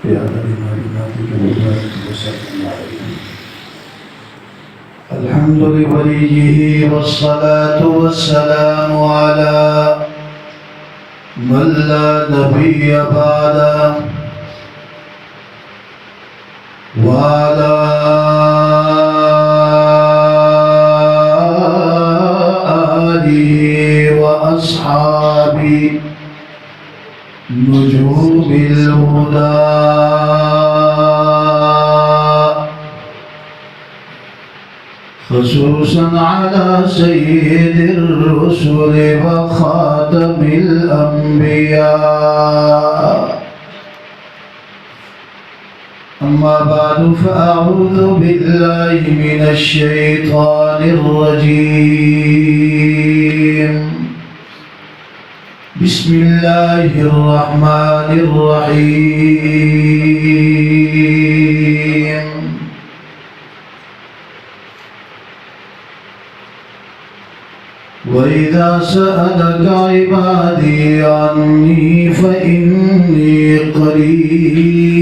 في عدد معلوماتك وبارك وسلم عليه. الحمد لوليه والصلاة والسلام على من لا نبي بعده وعلى آله وأصحابه نجوم الهدى، خصوصا على سيد الرسل وخاتم الأنبياء. أما بعد فأعوذ بالله من الشيطان الرجيم. بسم الله الرحمن الرحيم. وإذا سألك عبادي عني فإني قريب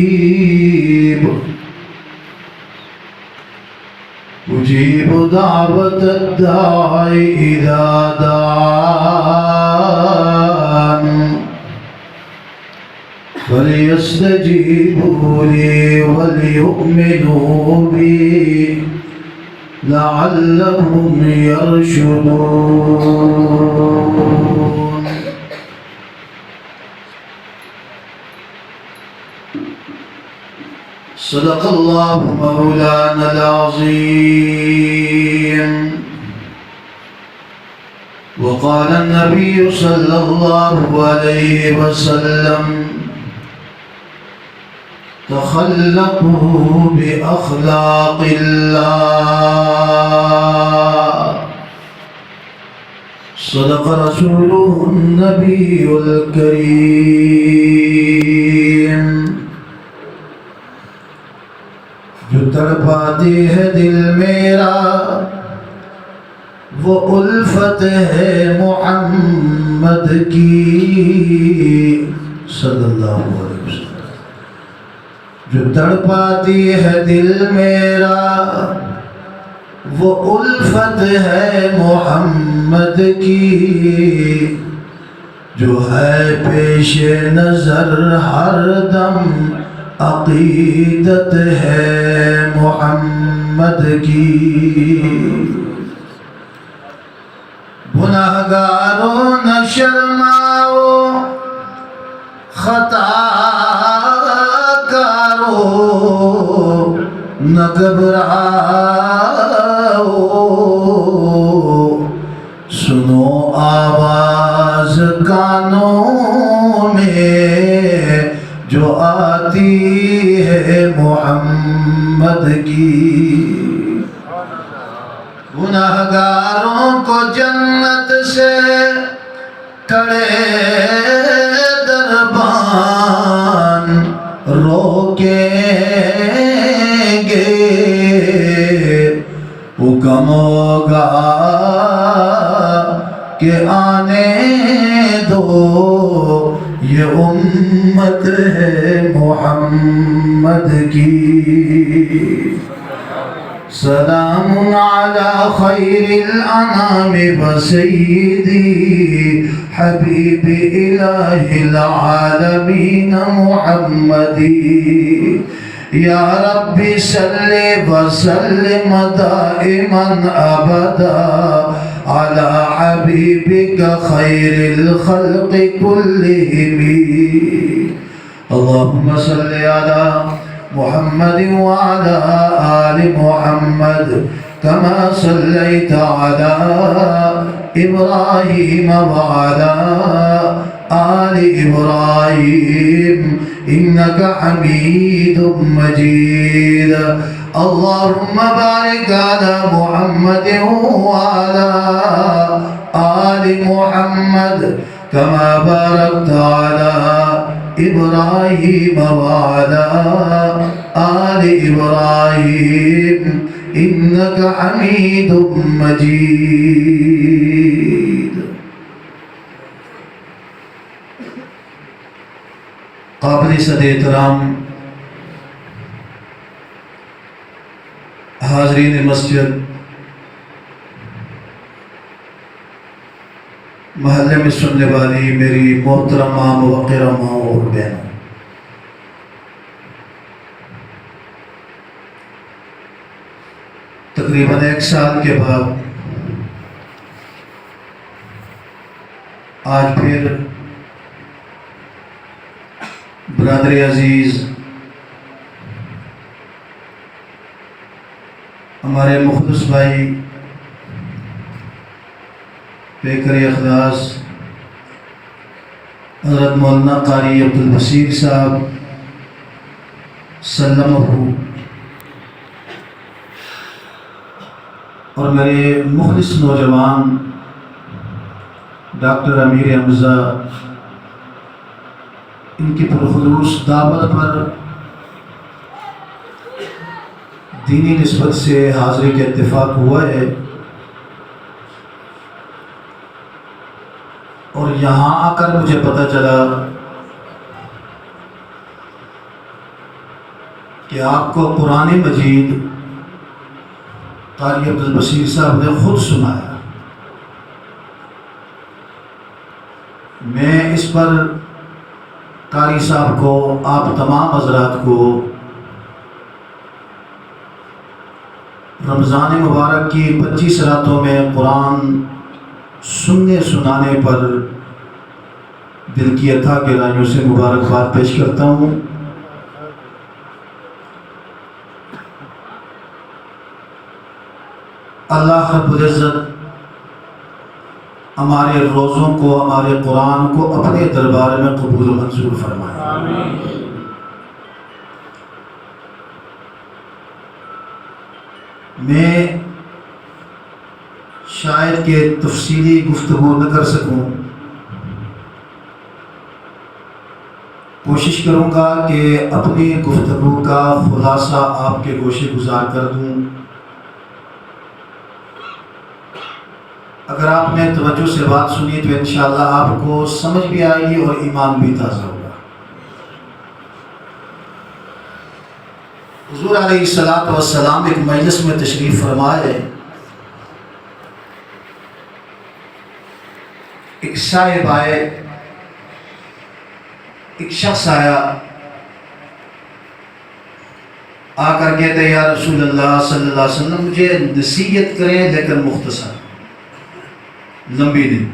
أجيب دعوة الداعي إذا دعان فليستجيبوا لي وليؤمنوا بي لعلهم يرشدون. صدق الله مولانا العظيم. وقال النبي صلى الله عليه وسلم: تخلقوا بأخلاق الله. صدق رسوله النبي الكريم. جو تڑپاتی ہے دل میرا وہ الفت ہے محمد کی، صلی اللہ علیہ وسلم. جو تڑپاتی ہے دل میرا وہ الفت ہے محمد کی، جو ہے پیش نظر ہر دم عقیدت ہے محمد کی. گناہگاروں نہ شرماؤ، خطا کارو نہ گھبراؤ، سنو آواز کانوں میں جو آتی ہے محمد کی. گناہگاروں کو جنت سے کڑے دربان روکیں گے، حکم ہوگا کہ آنے دو، یہ امت ہے محمد کی. سلام علی خیر الانام وسیدی حبیب الہ العالمین محمدی. یا ربی صلی وسلم دائما ابدا علی حبیبک خیر الخلق کلہم. اللہم صلی علی محمد وعلى آل محمد كما صليت على إبراهيم وعلى آل إبراهيم إنك حميد مجيد. اللهم بارك على محمد وعلى آل محمد كما باركت على إبراهيم وعلى آل إبراهيم إنك حميد مجيد. قابل صد احترام حاضرین مسجد، محلے میں سننے والی میری محترمہ موقرہ ماں اور بہنوں، تقریباً 1 سال کے بعد آج پھر برادر عزیز ہمارے مخلص بھائی پیکر اخلاص حضرت مولانا قاری عبدالبصیر صاحب سلمہ اور میرے مخلص نوجوان ڈاکٹر امیر حمزہ، ان کی پرخلوص دعوت پر دینی نسبت سے حاضری کے اتفاق ہوا ہے، اور یہاں آ کر مجھے پتہ چلا کہ آپ کو قرآن مجید قاری عبدالبصیر صاحب نے خود سنایا۔ میں اس پر قاری صاحب کو، آپ تمام حضرات کو رمضان مبارک کی 25 راتوں میں قرآن سننے سنانے پر دل کی اتھا گہرائیوں سے مبارکباد پیش کرتا ہوں۔ اللہ رب العزت ہمارے روزوں کو، ہمارے قرآن کو اپنے دربار میں قبول و منظور فرمائے۔ آمین۔ میں شاید کہ تفصیلی گفتگو نہ کر سکوں، کوشش کروں گا کہ اپنی گفتگو کا خلاصہ آپ کے گوشے گزار کر دوں۔ اگر آپ نے توجہ سے بات سنی تو انشاءاللہ آپ کو سمجھ بھی آئے گی اور ایمان بھی تازہ ہوگا۔ حضور علیہ السلام ایک مجلس میں تشریف فرمائے، ایک صاحب آئے، ایک شخص آیا، آ کر کہتے یا رسول اللہ صلی اللہ علیہ وسلم مجھے نصیحت کریں لیکن مختصر، لمبی نہیں۔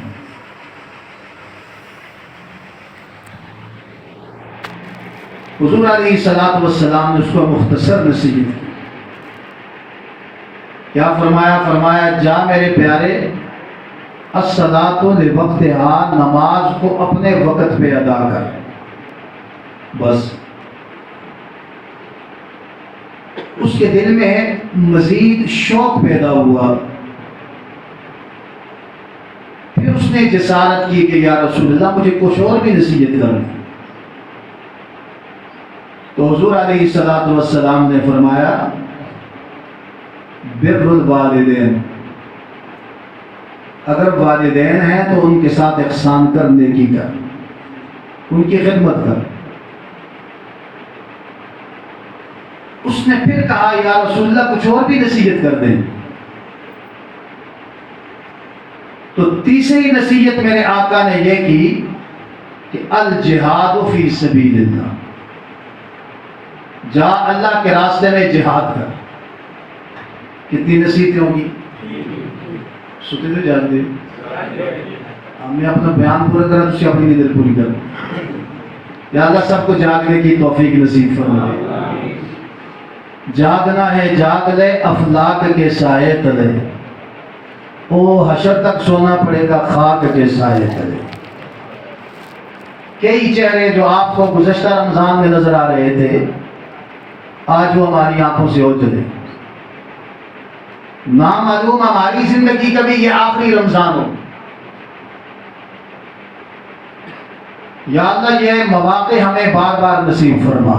حضور علیہ السلام نے اس کو مختصر نصیحت کی۔ کیا فرمایا؟ فرمایا جا میرے پیارے، الصلاۃ لوقتہا، نماز کو اپنے وقت پہ ادا کر، بس۔ اس کے دل میں مزید شوق پیدا ہوا، پھر اس نے جسارت کی کہ یا رسول اللہ مجھے کچھ اور بھی نصیحت کرنا۔ تو حضور علیہ السلام نے فرمایا بر الوالدین، اگر والدین ہیں تو ان کے ساتھ احسان کر، نیکی کر، ان کی خدمت کر۔ اس نے پھر کہا یا رسول اللہ کچھ اور بھی نصیحت کر دیں۔ تو تیسری نصیحت میرے آقا نے یہ کی کہ الجہاد فی سبیل اللہ، جا اللہ کے راستے میں جہاد کر۔ کتنی نصیحتیں ہوں گی؟ سوتے تو جاتے میں اپنا بیان پورا کرا، تو اپنی نیند پوری کر۔ یا اللہ سب کو جاگنے کی توفیق نصیب فرمائے۔ جاگنا ہے جاگ لے افلاک کے سائے تلے، او حشر تک سونا پڑے گا خاک کے سائے تلے۔ کئی چہرے جو آپ کو گزشتہ رمضان میں نظر آ رہے تھے، آج وہ ہماری آنکھوں سے اوجھل ہے۔ نامعلوم ہماری زندگی کا بھی یہ آخری رمضان ہو۔ یا اللہ یہ مواقع ہمیں بار بار نصیب فرما۔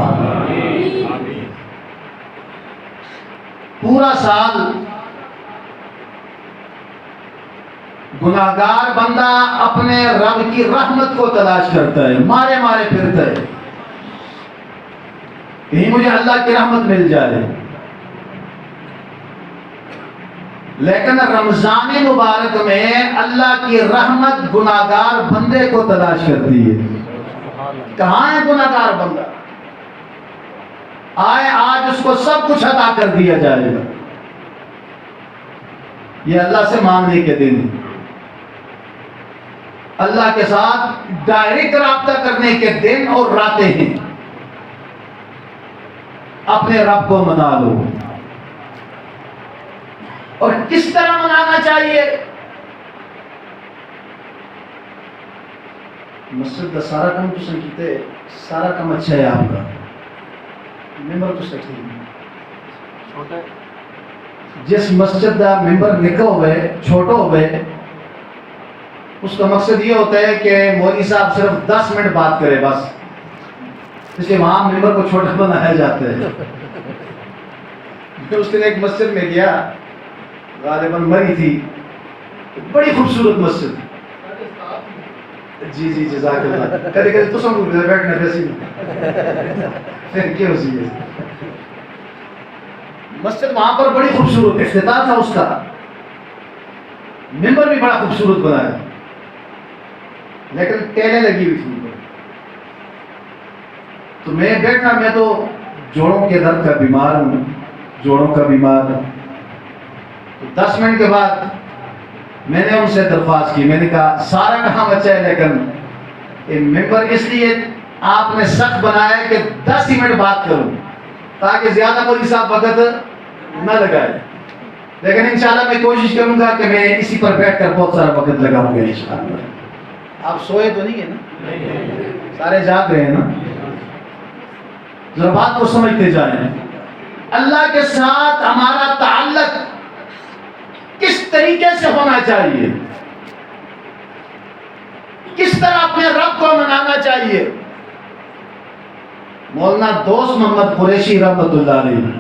پورا سال گناہگار بندہ اپنے رب کی رحمت کو تلاش کرتا ہے، مارے مارے پھرتا ہے، کہیں مجھے اللہ کی رحمت مل جائے۔ لیکن رمضان مبارک میں اللہ کی رحمت گناہگار بندے کو تلاش کرتی ہے. کہاں ہے گناہگار بندہ؟ آئے آج اس کو سب کچھ عطا کر دیا جائے گا. یہ اللہ سے مانگنے کے دن، اللہ کے ساتھ ڈائریکٹ رابطہ کرنے کے دن اور راتیں ہیں. اپنے رب کو منا لو. اور کس طرح منانا چاہیے؟ مسجد کا سارا کام تو سنکیتے، سارا کام اچھا ہے آپ کا، ممبر تو سکتی ہے. جس مسجد کا ممبر نکا ہوئے چھوٹا ہوئے، اس کا مقصد یہ ہوتا ہے کہ مولوی صاحب صرف 10 منٹ بات کرے بس، اس لیے وہاں ممبر کو چھوٹا بنایا جاتا ہے. میں اس دن ایک مسجد میں گیا، غالباً مری تھی، بڑی خوبصورت مسجد. جی جی جزاک اللہ. کدی کدی تو سب بیٹھنا ویسی پھر کیا ہوتی ہے مسجد. وہاں پر بڑی خوبصورت افتتاح تھا اس کا، ممبر بھی بڑا خوبصورت بنایا، لیکن ٹیلیں لگی ہوئی تھی. تو میں بیٹھا، میں تو جوڑوں کے درد کا بیمار ہوں، جوڑوں کا بیمار. 10 منٹ کے بعد میں نے ان سے درخواست کی، میں نے کہا سارا کام اچھا ہے لیکن یہ ممبر اس لیے آپ نے سخت بنایا کہ 10 ہی منٹ بات کروں تاکہ زیادہ مولوی صاحب وقت نہ لگائے. لیکن انشاءاللہ میں کوشش کروں گا کہ میں اسی پر بیٹھ کر بہت سارا وقت لگاؤں گا انشاءاللہ. آپ سوئے تو نہیں ہے نا؟ سارے جاگ رہے ہیں نا؟ ذرا بات کو سمجھتے جائیں. اللہ کے ساتھ ہمارا تعلق کس طریقے سے ہونا چاہیے، کس طرح اپنے رب کو منانا چاہیے. مولانا دوست محمد قریشی رحمۃ اللہ علیہ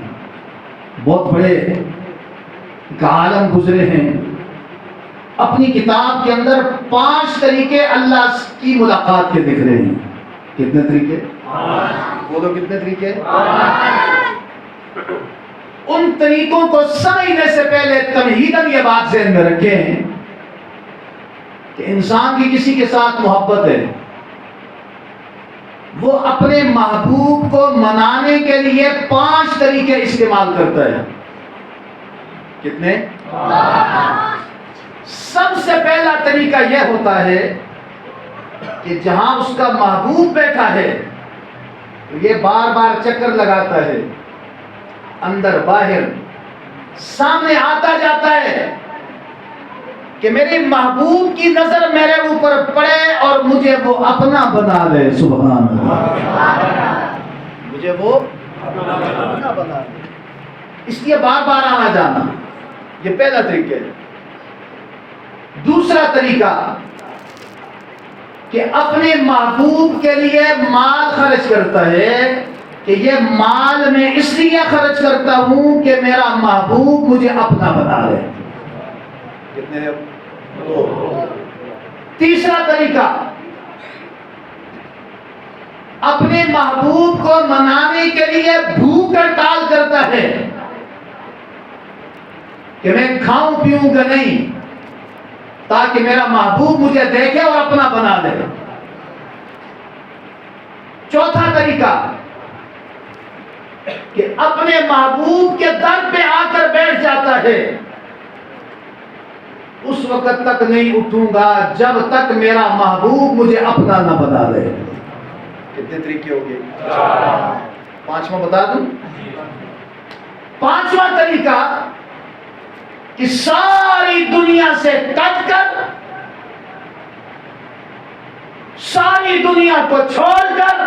بہت بڑے ایک عالم گزرے ہیں. اپنی کتاب کے اندر 5 طریقے اللہ کی ملاقات کے دکھ رہے ہیں. کتنے طریقے؟ بولو کتنے طریقے؟ ان طریقوں کو سمجھنے سے پہلے تمہیداً یہ بات ذہن میں رکھیں کہ انسان کی کسی کے ساتھ محبت ہے، وہ اپنے محبوب کو منانے کے لیے 5 طریقے استعمال کرتا ہے. کتنے؟ سب سے پہلا طریقہ یہ ہوتا ہے کہ جہاں اس کا محبوب بیٹھا ہے یہ بار بار چکر لگاتا ہے، اندر باہر سامنے آتا جاتا ہے کہ میرے محبوب کی نظر میرے اوپر پڑے اور مجھے وہ اپنا بنا لے. سبحان اللہ. مجھے وہ اپنا بنا لے، اس لیے بار بار آنا جانا. یہ پہلا طریقہ ہے. دوسرا طریقہ کہ اپنے محبوب کے لیے مال خرچ کرتا ہے کہ یہ مال میں اس لیے خرچ کرتا ہوں کہ میرا محبوب مجھے اپنا بنا لے. کتنے؟ 2. تیسرا طریقہ اپنے محبوب کو منانے کے لیے بھوک ہڑتال کرتا ہے کہ میں کھاؤں پیوں گا نہیں تاکہ میرا محبوب مجھے دیکھے اور اپنا بنا لے. چوتھا طریقہ کہ اپنے محبوب کے در پہ آ کر بیٹھ جاتا ہے، اس وقت تک نہیں اٹھوں گا جب تک میرا محبوب مجھے اپنا نہ بنا لے. کتنے طریقے ہو گئے؟ 5واں بتا دوں. 5واں طریقہ کہ ساری دنیا سے کٹ کر، ساری دنیا کو چھوڑ کر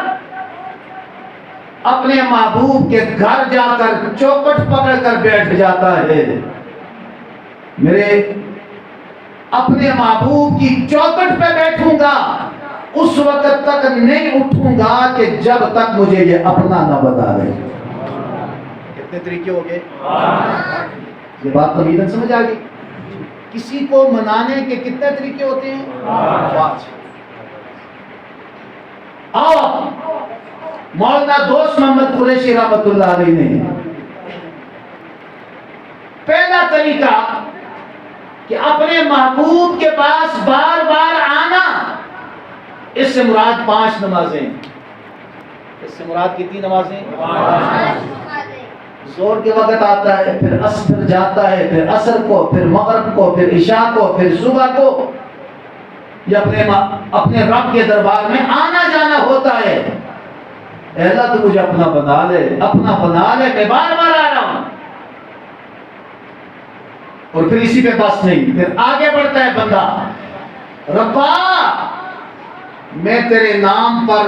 اپنے محبوب کے گھر جا کر چوکٹ پکڑ کر بیٹھ جاتا ہے. میرے اپنے محبوب کی چوکٹ پہ بیٹھوں گا، اس وقت تک نہیں اٹھوں گا کہ جب تک مجھے یہ اپنا نہ بتا دے. کتنے طریقے ہو گئے؟ یہ بات تمہیداً سمجھ آ گئی. کسی کو منانے کے کتنے طریقے ہوتے ہیں؟ 5. آؤ مولانا دوست محمد قریشی رحمۃ اللہ علیہ نے پہلا طریقہ کہ اپنے محبوب کے پاس بار بار آنا، اس سے مراد 5 نمازیں، اس سے مراد کتنی نمازیں؟ 5۔ زور کے وقت آتا ہے، پھر عصر جاتا ہے، پھر عصر کو، پھر مغرب کو، پھر عشاء کو، پھر صبح کو، یہ اپنے رب کے دربار میں آنا جانا ہوتا ہے۔ اے اللہ تو مجھے اپنا بنا لے، اپنا بنا لے، میں بار بار آ رہا ہوں۔ اور پھر اسی پہ بس نہیں، پھر آگے بڑھتا ہے بندہ، ربا میں تیرے نام پر،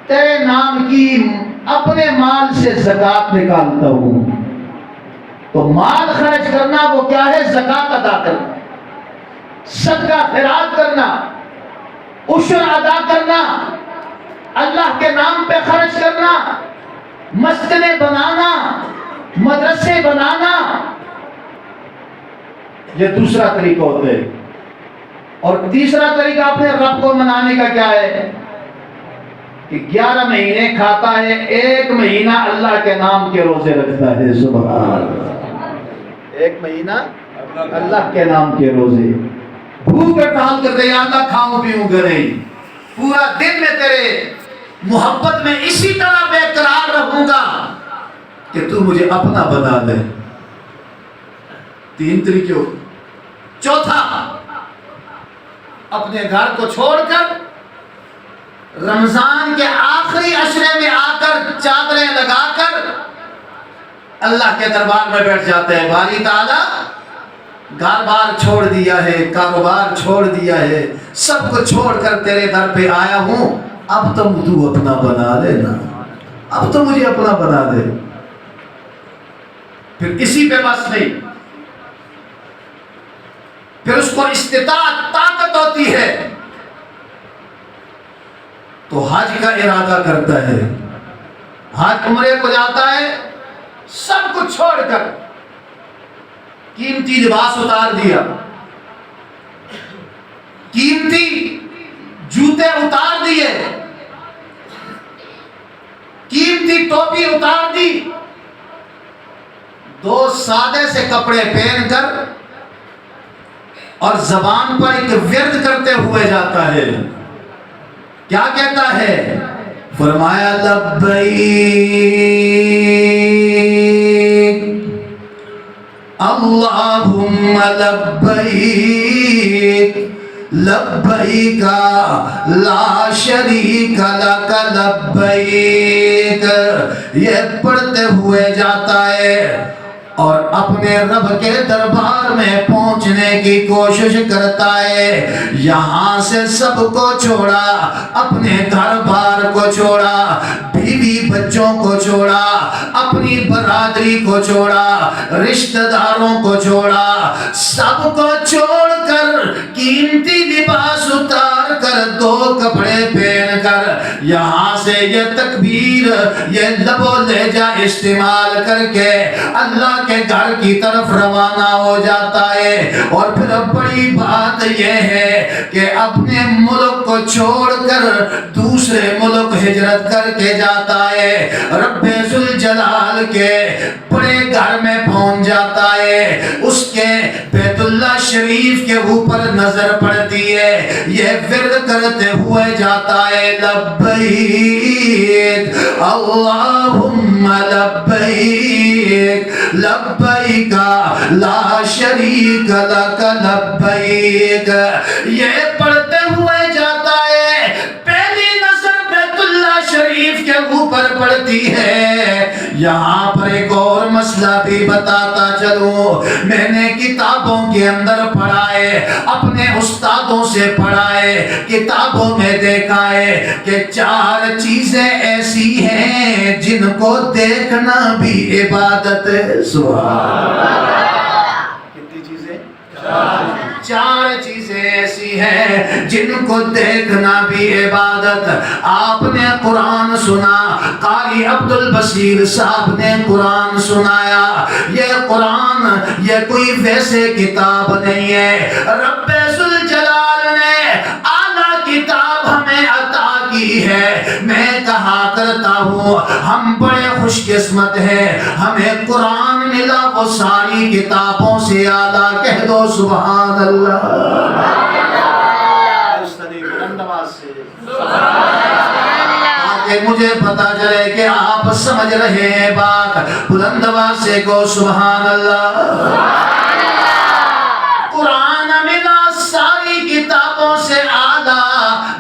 تیرے نام کی اپنے مال سے زکوٰۃ نکالتا ہوں۔ تو مال خرچ کرنا وہ کیا ہے؟ زکوٰۃ ادا کرنا، صدقہ خیرات کرنا، عشر ادا کرنا، اللہ کے نام پہ خرچ کرنا، مسجدیں بنانا، مدرسے بنانا، یہ دوسرا طریقہ ہوتا ہے۔ اور تیسرا طریقہ اپنے رب کو منانے کا کیا ہے؟ کہ 11 مہینے کھاتا ہے، 1 مہینہ اللہ کے نام کے روزے رکھتا ہے۔ سبحان اللہ، 1 مہینہ اللہ کے نام کے روزے، بھوک ہڑتال کرتے یا اللہ کھاؤں پیوں گا نہیں، پورا دن میں تیرے محبت میں اسی طرح بے قرار رہوں گا کہ تو مجھے اپنا بنا دے۔ 3 طریقے۔ چوتھا، اپنے گھر کو چھوڑ کر رمضان کے آخری عشرے میں آ کر چادریں لگا کر اللہ کے دربار میں بیٹھ جاتے ہیں۔ باری تعالیٰ گھر بار چھوڑ دیا ہے، کاروبار چھوڑ دیا ہے، سب کو چھوڑ کر تیرے در پہ آیا ہوں، اب تو اپنا بنا دے نا، اب تو مجھے اپنا بنا دے۔ پھر اسی پہ بس نہیں، پھر اس کو استطاعت، طاقت ہوتی ہے تو حج کا ارادہ کرتا ہے، حج عمرے کو جاتا ہے، سب کچھ چھوڑ کر قیمتی لباس اتار دیا، قیمتی جوتے اتار دیے، قیمتی ٹوپی اتار دی، 2 سادے سے کپڑے پہن کر اور زبان پر ایک ورد کرتے ہوئے جاتا ہے۔ کیا کہتا ہے؟ فرمایا لبیک اللہم لبیک لبیک لا شریک لک لبیک، یہ پڑھتے ہوئے جاتا ہے اور اپنے رب کے دربار میں پہنچنے کی کوشش کرتا ہے۔ یہاں سے سب کو چھوڑا، اپنے گھر بار کو چھوڑا، بیوی بچوں کو چھوڑا، اپنی برادری کو چھوڑا، رشتہ داروں کو چھوڑا، سب کو چھوڑ کر قیمتی لباس اتار کر 2 کپڑے پہن کر یہاں سے یہ تکبیر، یہ لب و لہجہ استعمال کر کے اللہ کے گھر کی طرف روانہ ہو جاتا ہے۔ اور پھر بڑی بات یہ ہے کہ اپنے ملک کو چھوڑ کر دوسرے ملک ہجرت کر کے جاتا ہے، رب ذوالجلال کے بڑے گھر میں پہنچ جاتا ہے، اس کے بیت اللہ شریف کے اوپر نظر پڑتی ہے، یہ ورد کرتے ہوئے جاتا ہے لبیک اللہم لبیک لبیک لا شریک لک لبیک، یہ پڑھتے ہوئے جاتا ہے، پہلی نظر بیت اللہ شریف کے اوپر پڑتی ہے۔ یہاں پر ایک اور مسئلہ بھی بتاتا چلوں، میں نے کتابوں کے اندر پڑھا ہے، اپنے استادوں سے پڑھا ہے، کتابوں میں دیکھا ہے کہ 4 چیزیں ایسی ہیں جن کو دیکھنا بھی عبادت ہے۔ سبحان اللہ، کتنی چیزیں؟ 4 چیزیں ایسی ہیں جن کو دیکھنا بھی عبادت۔ آپ نے قرآن سنا، قاری عبدالبصیر صاحب نے قرآن سنایا، یہ قرآن یہ کوئی ویسے کتاب نہیں ہے، رب ذوالجلال نے اعلیٰ کتاب ہمیں عطا کی ہے. میں کہا کرتا ہوں ہم بڑے خوش قسمت ہیں, ہمیں قرآن ملا وہ ساری کتابوں سے اعلیٰ. کہہ دو سبحان اللہ. تاکہ مجھے پتا چلے کہ آپ سمجھ رہے ہیں بات. بلند آواز سے کہو سبحان اللہ. قرآن ملا ساری کتابوں سے اعلیٰ,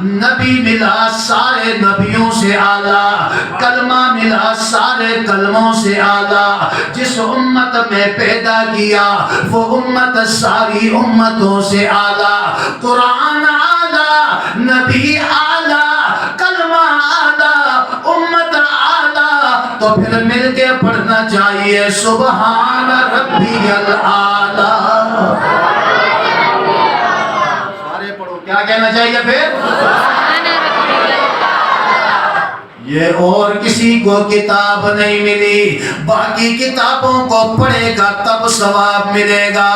نبی ملا سارے نبیوں سے اعلیٰ, کلمہ ملا سارے کلموں سے اعلیٰ. جس امت میں پیدا کیا وہ امت ساری امتوں سے اعلیٰ. قرآن اعلیٰ, نبی اعلیٰ, کلمہ اعلیٰ, امت اعلیٰ. تو پھر مل کے پڑھنا چاہیے سبحان ربی الاعلیٰ. کیا کہنا چاہیے پھر؟ یہ اور کسی کو کتاب نہیں ملی, باقی کتابوں کو پڑھے گا تب ثواب ملے گا.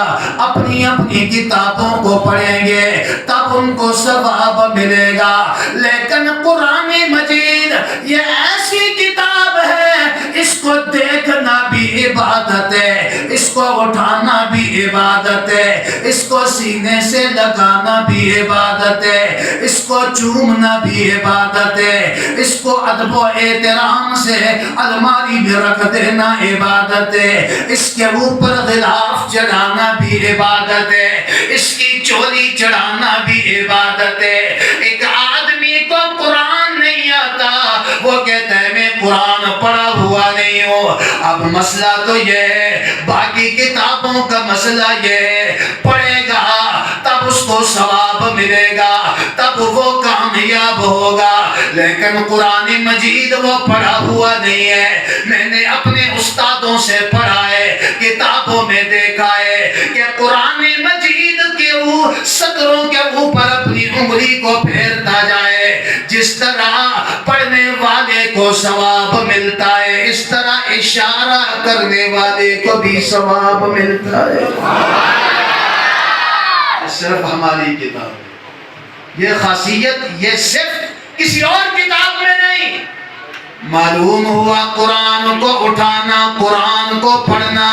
اپنی اپنی کتابوں کو پڑھیں گے تب ان کو ثواب ملے گا. لیکن قرآن مجید یہ ایسی کتاب ہے, اس کو دیکھنا بھی عبادت ہے, اس کو اٹھانا بھی عبادت ہے, اس کو سینے سے لگانا بھی عبادت ہے, اس کو چومنا بھی عبادت ہے, اس کو ادب و احترام سے الماری میں رکھ دینا عبادت ہے, اس کے اوپر غلاف چڑھانا بھی عبادت ہے, اس کی چولی چڑھانا بھی عبادت ہے. ایک آدمی کو قرآن نہیں آتا, وہ کہتا ہے میں قرآن پڑھا ہوا نہیں ہوں. اب مسئلہ تو یہ ہے, باقی کتابوں کا مسئلہ یہ ہے, پڑھے گا تب اس کو ثواب ملے گا, تب وہ کامیاب ہوگا. لیکن قرآن مجید وہ پڑھا ہوا نہیں ہے. میں نے اپنے استادوں سے پڑھا ہے, کتابوں میں دیکھا ہے کہ قرآن مجید کے سطروں کے اوپر اپنی انگلی کو پھیرتا جائے, جس طرح پڑھنے والے کو ثواب ملتا ہے اس طرح اشارہ کرنے والے کو بھی ثواب ملتا ہے. صرف ہماری کتاب, یہ خاصیت یہ صرف کسی اور کتاب میں نہیں. معلوم ہوا قرآن کو اٹھانا, قرآن کو پڑھنا,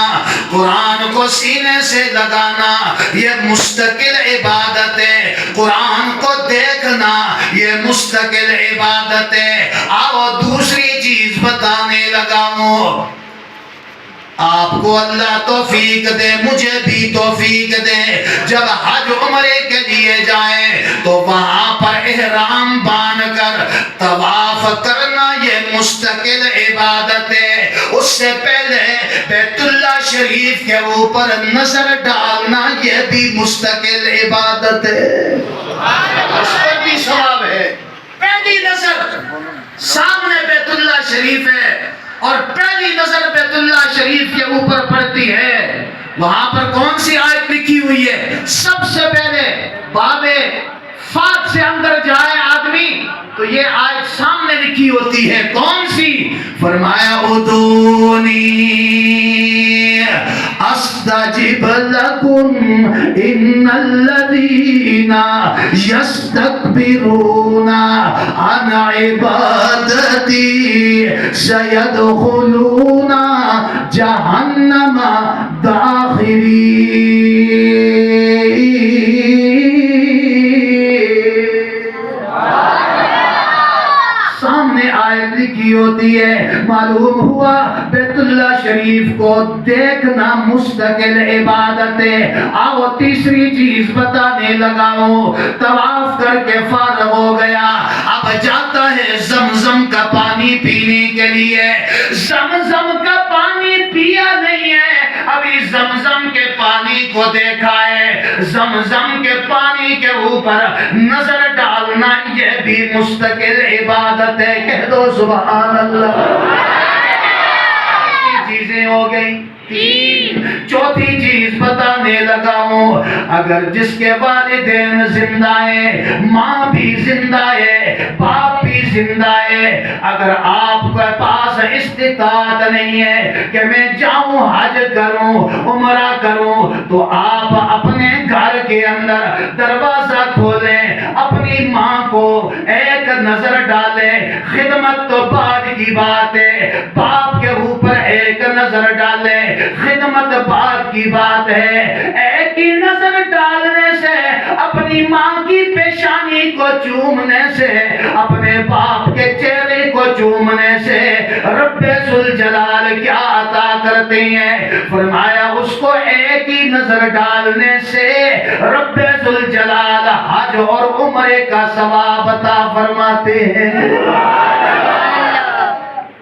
قرآن کو سینے سے لگانا یہ مستقل عبادت ہے. قرآن کو دیکھنا یہ مستقل عبادت ہے. آؤ دوسری چیز بتانے لگا ہوں. آپ کو اللہ توفیق دے, مجھے بھی توفیق دے, جب حج عمرے کے لیے جائیں تو وہاں پر احرام باندھ کر طواف کرنا یہ مستقل عبادت ہے. اس سے پہلے بیت اللہ شریف کے اوپر نظر ڈالنا یہ بھی مستقل عبادت ہے, اس پر بھی ثواب ہے. پہلی نظر سامنے بیت اللہ شریف ہے اور پہلی نظر بیت اللہ شریف کے اوپر پڑتی ہے, وہاں پر کون سی آیت لکھی ہوئی ہے؟ سب سے پہلے باب فات سے اندر جائے آدمی تو یہ آیت سامنے لکھی ہوتی ہے. کون سی؟ فرمایا ادونی استجب لکم ان الذین یستکبرون عن عبادتی سیدخلون جہنم داخرین. سامنے آیت لکھی ہوتی ہے. معلوم ہوا بیت اللہ شریف کو دیکھنا مستقل عبادت ہے. آؤ تیسری چیز بتانے لگا ہوں. طواف کر کے فارغ ہو گیا, اب جاتا ہے زمزم کا پانی پینے کے لیے. زمزم کا پانی پیا نہیں ہے, ابھی زمزم کے پانی کو دیکھا ہے. زمزم کے پانی کے اوپر نظر ڈالنا یہ بھی مستقل عبادت ہے. کہہ دو سبحان اللہ. چیزیں ہو گئی, 3 چوتھی چیز بتانے لگا ہوں، اگر جس کے والدین زندہ ہیں، ماں بھی زندہ ہے، باپ بھی زندہ ہے، اگر آپ کے پاس استطاعت نہیں ہے کہ میں جاؤں حج کروں عمرہ کروں، تو آپ اپنے گھر کے اندر دروازہ کھولیں، اپنی ماں کو ایک نظر ڈالیں، خدمت تو بعد کی بات ہے، باپ کے اوپر ایک نظر ڈالیں، خدمت بعد کی بات ہے۔ ایک ہی نظر ڈالنے سے، اپنی ماں کی پیشانی کو چومنے سے، اپنے باپ کے چہرے کو چومنے سے رب ذوالجلال کیا عطا کرتے ہیں؟ فرمایا اس کو ایک ہی نظر ڈالنے سے رب ذوالجلال حج اور عمرے کا ثواب عطا فرماتے ہیں۔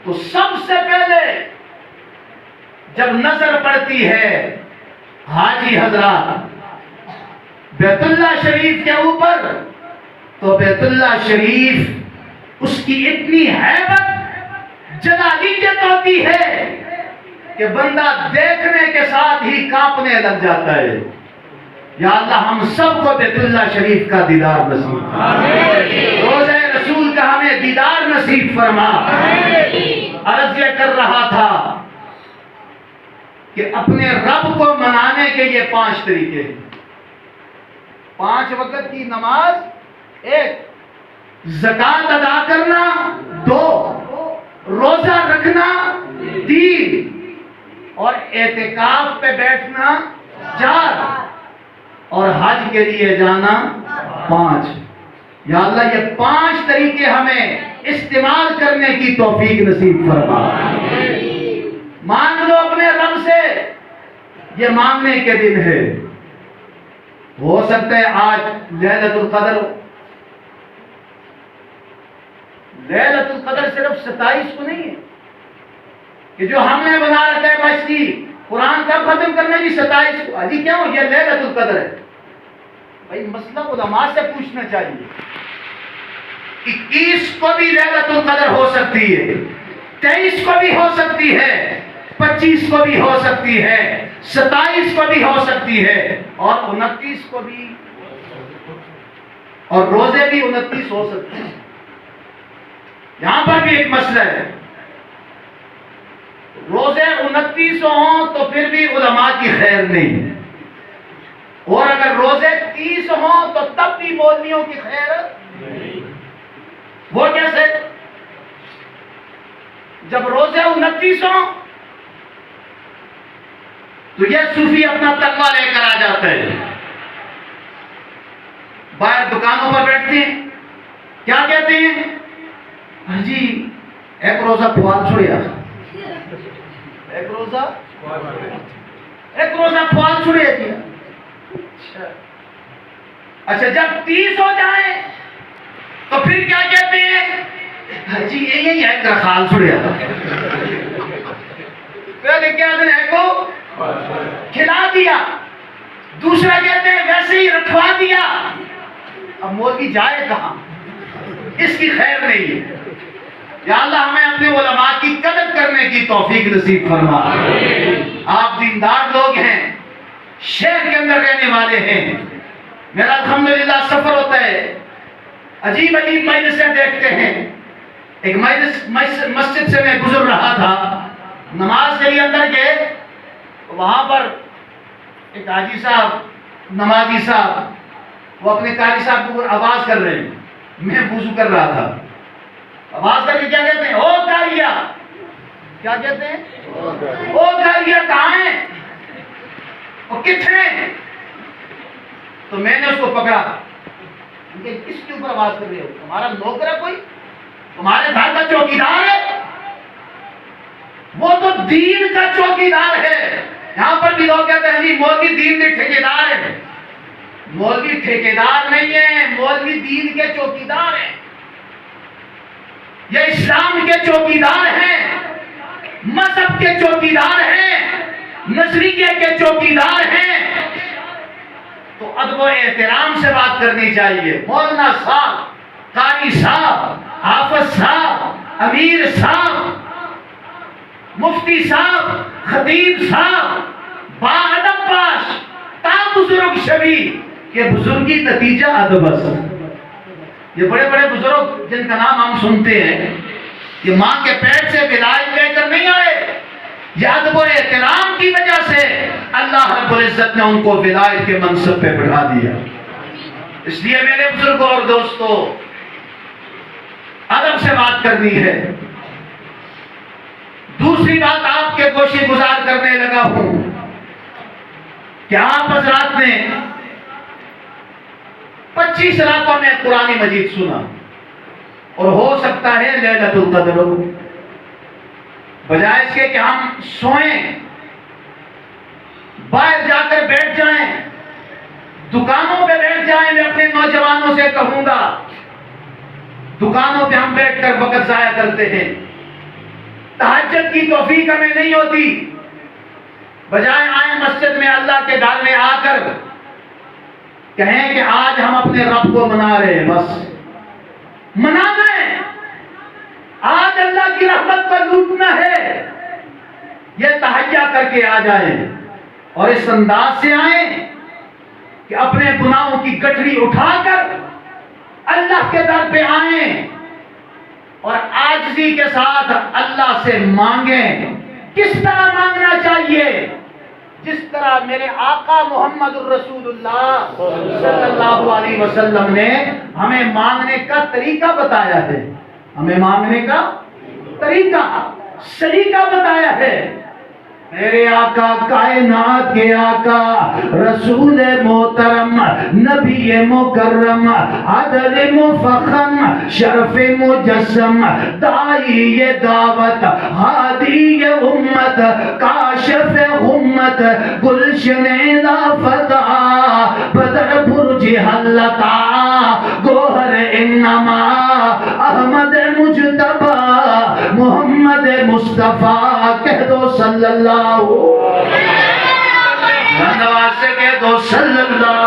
تو سب سے پہلے جب نظر پڑتی ہے حاجی حضرات بیت اللہ شریف کے اوپر، تو بیت اللہ شریف اس کی اتنی ہیبت جلالیت ہوتی ہے کہ بندہ دیکھنے کے ساتھ ہی کانپنے لگ جاتا ہے۔ یا اللہ ہم سب کو بیت اللہ شریف کا دیدار نصیب، روضہ رسول کا ہمیں دیدار نصیب فرما۔ عرض یہ کر رہا تھا کہ اپنے رب کو منانے کے یہ 5 طریقے ہیں۔ 5 وقت کی نماز 1، زکوٰۃ ادا کرنا 2، روزہ رکھنا 3، اور اعتکاف پہ بیٹھنا 4، اور حج کے لیے جانا 5۔ یا اللہ یہ 5 طریقے ہمیں استعمال کرنے کی توفیق نصیب فرما۔ مانگ لو اپنے رب سے، یہ مانگنے کے دن ہے۔ ہو سکتا ہے آج لیلۃ القدر ہو۔ لیلۃ القدر صرف 27 کو نہیں ہے کہ جو ہم نے بنا رکھا ہے مسجد قرآن کا ختم کرنے کی 27 کو، جی کیوں یہ لیلۃ القدر ہے؟ بھائی مسئلہ علماء سے پوچھنا چاہیے۔ 21 کو بھی لیلۃ القدر ہو سکتی ہے، 23 کو بھی ہو سکتی ہے، 25 کو بھی ہو سکتی ہے، 27 کو بھی ہو سکتی ہے، اور 29 کو بھی، اور روزے بھی 29 ہو سکتے ہیں۔ یہاں پر بھی ایک مسئلہ ہے، روزے 29 ہوں تو پھر بھی علماء کی خیر نہیں، اور اگر روزے 30 ہوں تو تب بھی مولویوں کی خیر نہیں۔ وہ کیسے؟ جب روزے 29 ہوں تو یہ صوفی اپنا تقویٰ لے کر آ جاتا ہے، باہر دکانوں پر بیٹھتے ہیں، کیا کہتے ہیں؟ ہاں جی ایک روزہ کھوال چھوڑیا، ایک روزہ کھوال چھوڑیا دیا۔ اچھا جب 30 ہو جائیں تو پھر کیا کہتے ہیں؟ ہاں جی یہی ایک رخال چھوڑیا، پہلے کیا دن ہے کو کھلا دیا، دوسرا کہتے ہیں ویسے ہی رکھوا دیا۔ اب مولوی جائے کہاں؟ اس کی خیر نہیں ہے۔ یا اللہ ہمیں اپنے علماء کی قدر کرنے کی توفیق نصیب فرما۔ آپ دیندار لوگ ہیں، شہر کے اندر رہنے والے ہیں، میرا الحمدللہ سفر ہوتا ہے، عجیب عجیب مجلسیں دیکھتے ہیں۔ ایک مسجد سے میں گزر رہا تھا، نماز کے لیے اندر گئے، وہاں پر ایک حاجی صاحب نمازی صاحب وہ اپنے قاری صاحب کو آواز کر رہے ہیں، میں وضو کر رہا تھا، آواز کر کے کیا کہتے ہیں؟ او قاریہ، کیا کہتے ہیں؟ او قاریہ کہاں ہیں؟ اور کتنے؟ تو میں نے اس کو پکڑا، کس کے اوپر آواز کر رہے ہو؟ تمہارا نوکر ہے کوئی؟ تمہارے گھر کا چوکیدار ہے؟ وہ تو دین کا چوکیدار ہے۔ یہاں پر بھی لوگ کہتے ہیں جی مولوی دین کے ٹھیکیدار ہے۔ مولوی ٹھیکیدار نہیں ہے، مولوی دین کے چوکیدار ہیں، یہ اسلام کے چوکیدار ہیں، مذہب کے چوکیدار ہیں، نظریے کے چوکیدار ہیں۔ تو ادب و احترام سے بات کرنی چاہیے۔ مولانا صاحب، قاری صاحب، حافظ صاحب، امیر صاحب، مفتی صاحب، خطیب صاحب، با ادب باش تا بزرگ شوی. یہ بزرگی نتیجہ ادب است. یہ بڑے بڑے بزرگ جن کا نام ہم سنتے ہیں یہ ماں کے پیٹ سے ولایت لے کر نہیں آئے. یہ ادب و احترام کی وجہ سے اللہ رب العزت نے ان کو ولایت کے منصب پہ بٹھا دیا. اس لیے میرے بزرگوں اور دوستو ادب سے بات کرنی ہے. دوسری بات آپ کے گوشے گزار کرنے لگا ہوں کہ آپ حضرات نے 25 راتوں میں قرآن مجید سنا اور ہو سکتا ہے لیلۃ القدر ہو. بجائے اس کے کہ ہم سوئیں باہر جا کر بیٹھ جائیں دکانوں پہ بیٹھ جائیں. میں اپنے نوجوانوں سے کہوں گا دکانوں پہ ہم بیٹھ کر وقت ضائع کرتے ہیں. تہجد کی توفیق ہمیں نہیں ہوتی. بجائے آئیں مسجد میں اللہ کے گھر میں آ کر کہیں کہ آج ہم اپنے رب کو منا رہے ہیں. بس منانا ہے. آج اللہ کی رحمت کو لوٹنا ہے. یہ تہیہ کر کے آ جائیں اور اس انداز سے آئیں کہ اپنے گناہوں کی گٹھڑی اٹھا کر اللہ کے در پہ آئیں اور عاجزی کے ساتھ اللہ سے مانگیں. کس طرح مانگنا چاہیے؟ جس طرح میرے آقا محمد الرسول اللہ صلی اللہ علیہ وسلم نے ہمیں مانگنے کا طریقہ بتایا ہے. ہمیں مانگنے کا طریقہ سلیقہ بتایا ہے. میرے آقا کائنات کے آقا رسول محترم نبی مکرم عدل مفخم شرف مجسم داعی دعوت ہادی امت کاشف غمت گلشن لافتہ بدر برج حلتا گوہر انما احمد مجتبی محمد مصطفیٰ کہہ دو صلی اللہ سے کہہ دو صلی اللہ.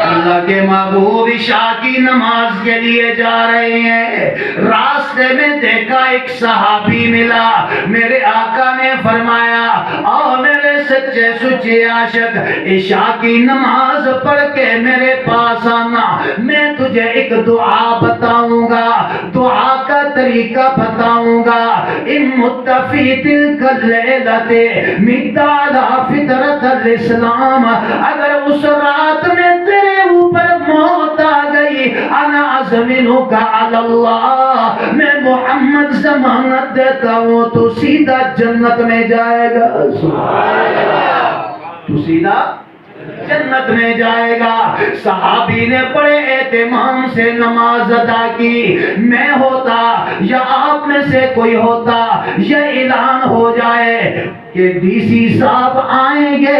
اللہ کے محبوب عشاء کی نماز کے لیے جا رہے ہیں. راستے میں دیکھا ایک صحابی ملا. میرے آقا نے فرمایا آؤ میرے سچے سچے عاشق عشاء کی نماز پڑھ کے میرے پاس آنا. میں تجھے ایک دعا بتاؤں گا دعا کا طریقہ بتاؤں گا. امت فی تلک اللیلۃ مداد فطرت الاسلام. اگر اس رات میں تیرے اوپر موت آ گئی انا ازمنک علی اللہ میں محمد ضمانت دیتا ہوں تو سیدھا جنت میں جائے گا. تو سیدھا جنت میں جائے گا. صحابی نے بڑے اہتمام سے نماز ادا کی. میں ہوتا یا آپ میں سے کوئی ہوتا یہ اعلان ہو جائے کہ ڈی سی صاحب آئیں گے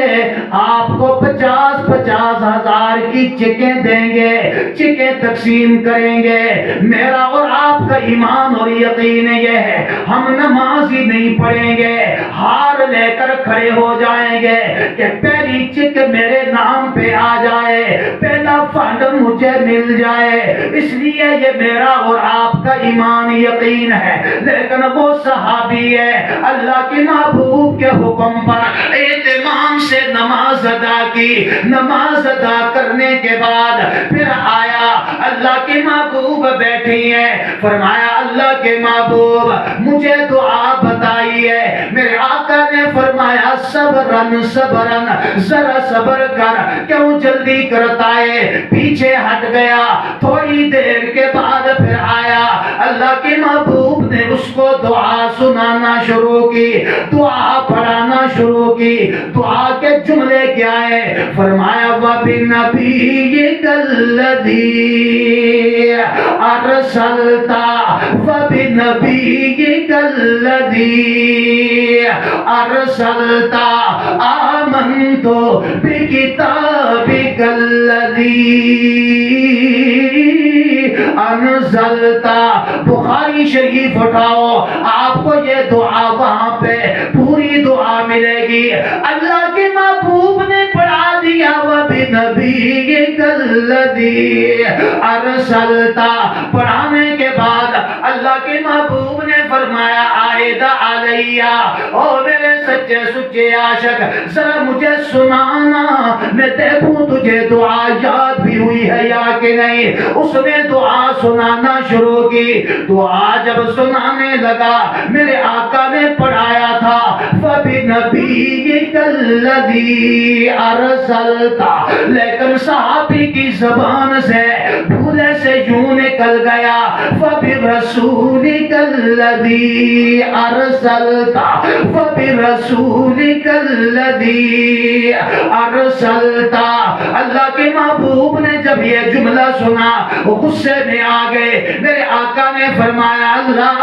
آپ کو 50,000 ہزار کی چیکیں دیں گے چیکیں تقسیم کریں گے. میرا اور آپ کا ایمان اور یقین یہ ہے ہم نماز ہی نہیں پڑھیں گے ہار لے کر کھڑے ہو جائیں گے کہ پہلی چیک میرے نام پہ آ جائے پہلا فنڈ مجھے مل جائے. اس لیے یہ میرا اور آپ کا ایمان یقین ہے. لیکن وہ صحابی ہے اللہ کے محبوب کے حکم پر اہتمام سے نماز ادا کی. نماز ادا کرنے کے بعد پھر آیا اللہ کے محبوب بیٹھی ہے. فرمایا اللہ کے محبوب مجھے دعا بتائی ہے. میرے آقا نے فرمایا صبرن صبرن ذرا صبر کر کیوں جلدی کرتا ہے. پیچھے ہٹ گیا. تھوڑی دیر کے بعد پھر آیا. اللہ کے محبوب نے اس کو دعا سنانا شروع کی دعا پڑھانا شروع کی. دعا کے جملے کیا ہے؟ فرمایا وَبِنَبِيِّكَ الَّذِي أَرْسَلْتَ وَبِنَبِيِّكَ الَّذِي أَرْسَلْتَ آمَنْتُ بِكِتَابِكَ الَّذِي انزلتا. بخاری شریف اٹھاؤ آپ کو یہ دعا وہاں پہ پوری دعا ملے گی. اللہ کے محبوب نے پڑھا دیا وَبِنَبِيِّكَ الَّذِي أَرْسَلْتَ. پڑھانے کے بعد اللہ کے محبوب نے فرمایا عائد علیہ، او میرے سچے سچے عاشق ذرا مجھے سنانا، میں دیکھوں تجھے دعا یاد بھی ہوئی ہے یا کہ نہیں۔ اس نے دعا سنانا شروع کی، دعا جب سنانے لگا میرے آقا نے پڑھایا تھا فَبِنَبِيِّكَ الَّذِي أَرْسَلْتَ، لیکن صحابی کی زبان سے بھولے سے یوں نکل گیا فَبِرَسُولِكَ الَّذِي أَرْسَلْتَ، فَبِرَسُولِكَ الَّذِي أَرْسَلْتَ۔ اللہ کے محبوب نے جب یہ جملہ سنا وہ غصے میں آ گئے۔ میرے آقا نے فرمایا اللہ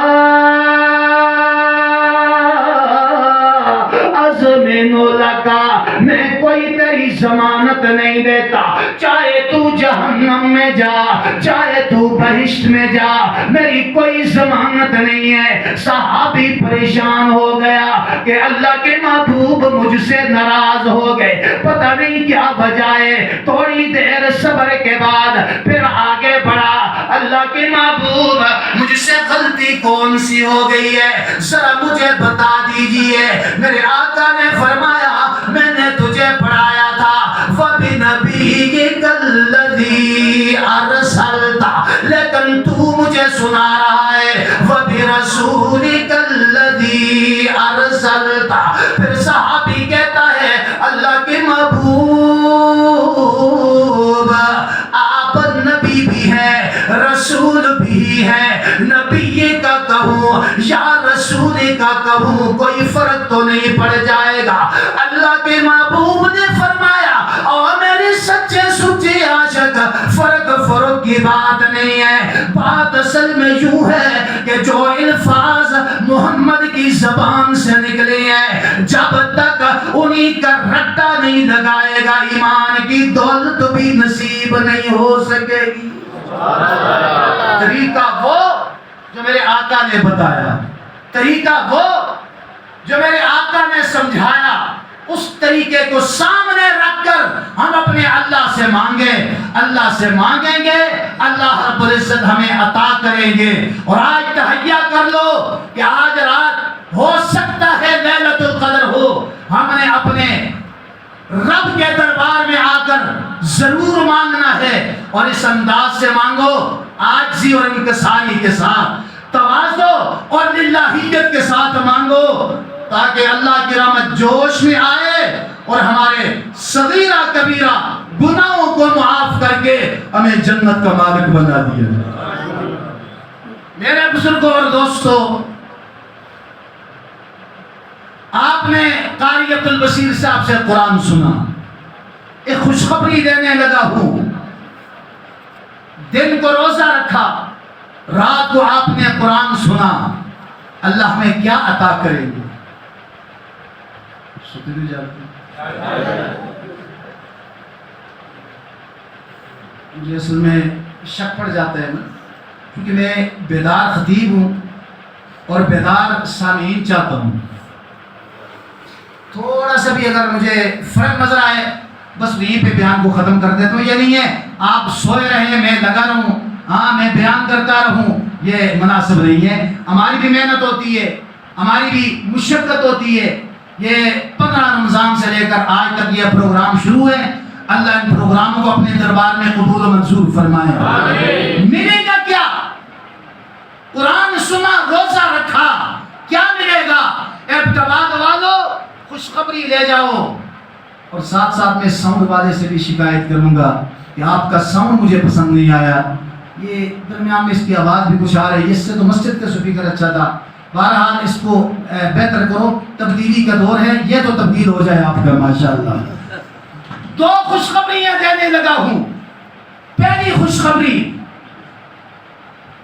ازمن لکا، میں کوئی تیری ضمانت نہیں دیتا، چاہے تو جہنم میں جا چاہے تو بہشت میں جا، میری کوئی ضمانت نہیں ہے۔ صحابی پریشان ہو گیا کہ اللہ کے محبوب مجھ سے ناراض ہو گئے، پتہ نہیں کیا وجہ ہے۔ تھوڑی دیر صبر کے بعد پھر آگے بڑھا، اللہ کے محبوب مجھ سے غلطی کون سی ہو گئی ہے ذرا مجھے بتا دیجئے۔ میرے آقا نے فرمایا میں نے تجھے پڑھایا تھا فَبِنَبِيِّكَ الَّذِي أَرْسَلْتَ، لیکن تو مجھے سنا رہا ہے وَبِرَسُولِكَ الَّذِي أَرْسَلْتَ۔ پھر صحابی کہتا ہے اللہ کے محبوب آپ نبی بھی ہیں رسول بھی ہیں، نبی کا کہوں یا رسول کا کہوں کوئی فرق تو نہیں پڑ جائے گا۔ اللہ کے محبوب نے فرمایا اور میرے سچے سچے عاشق فرق کی بات نہیں ہے، بات اصل میں یوں ہے کہ جو الفاظ محمد کی زبان سے نکلے ہیں جب تک انہی کا رٹا نہیں لگائے گا ایمان کی دولت بھی نصیب نہیں ہو سکے گی۔ طریقہ وہ جو میرے آقا نے بتایا، طریقہ وہ جو میرے آقا نے سمجھایا، اس طریقے کو سامنے رکھ کر ہم اپنے اللہ سے مانگیں گے، اللہ رب العزت ہمیں عطا کریں گے۔ اور آج تہیہ کر لو کہ آج رات ہو سکتا ہے لیلۃ القدر ہو، ہم نے اپنے رب کے دربار میں آ کر ضرور مانگنا ہے، اور اس انداز سے مانگو عاجزی اور انکساری کے ساتھ، تواضع اور للہیت کے ساتھ مانگو، تاکہ اللہ کی رحمت جوش میں آئے اور ہمارے صغیرہ کبیرہ گناہوں کو معاف کر کے ہمیں جنت کا مالک بنا دیا جائے۔ میرے بزرگوں اور دوستو، آپ نے قاری عبد البصیر صاحب سے قرآن سنا، ایک خوشخبری دینے لگا ہوں، دن کو روزہ رکھا، رات کو آپ نے قرآن سنا، اللہ ہمیں کیا عطا کرے گی؟ سوتے نہیں جاتے؟ مجھے اصل میں شک پڑ جاتا ہے نا، کیونکہ میں بیدار خطیب ہوں اور بیدار سامعین چاہتا ہوں۔ تھوڑا سا بھی اگر مجھے فرق نظر آئے بس وہیں پہ بیان کو ختم کر دیتا ہوں۔ یہ نہیں ہے آپ سوئے رہیں میں لگا رہوں، ہاں میں بیان کرتا رہوں، یہ مناسب نہیں ہے۔ ہماری بھی محنت ہوتی ہے، ہماری بھی مشقت ہوتی ہے۔ یہ 15 رمضان سے لے کر آج تک یہ پروگرام شروع ہے، اللہ ان پروگراموں کو اپنے دربار میں قبول و منظور فرمائے۔ ملے گا کیا؟ قرآن سنا، روزہ رکھا، کیا ملے گا؟ ابتباد والو خوشخبری لے جاؤ۔ اور ساتھ ساتھ میں ساؤنڈ والے سے بھی شکایت کروں گا کہ آپ کا ساؤنڈ مجھے پسند نہیں آیا، یہ درمیان میں اس کی آواز بھی کچھ آ رہی ہے، اس سے تو مسجد کا سپیکر اچھا تھا۔ بہرحال اس کو بہتر کرو، تبدیلی کا دور ہے، یہ تو تبدیل ہو جائے آپ کا ماشاءاللہ۔ 2 خوشخبریاں دینے لگا ہوں۔ پہلی خوشخبری،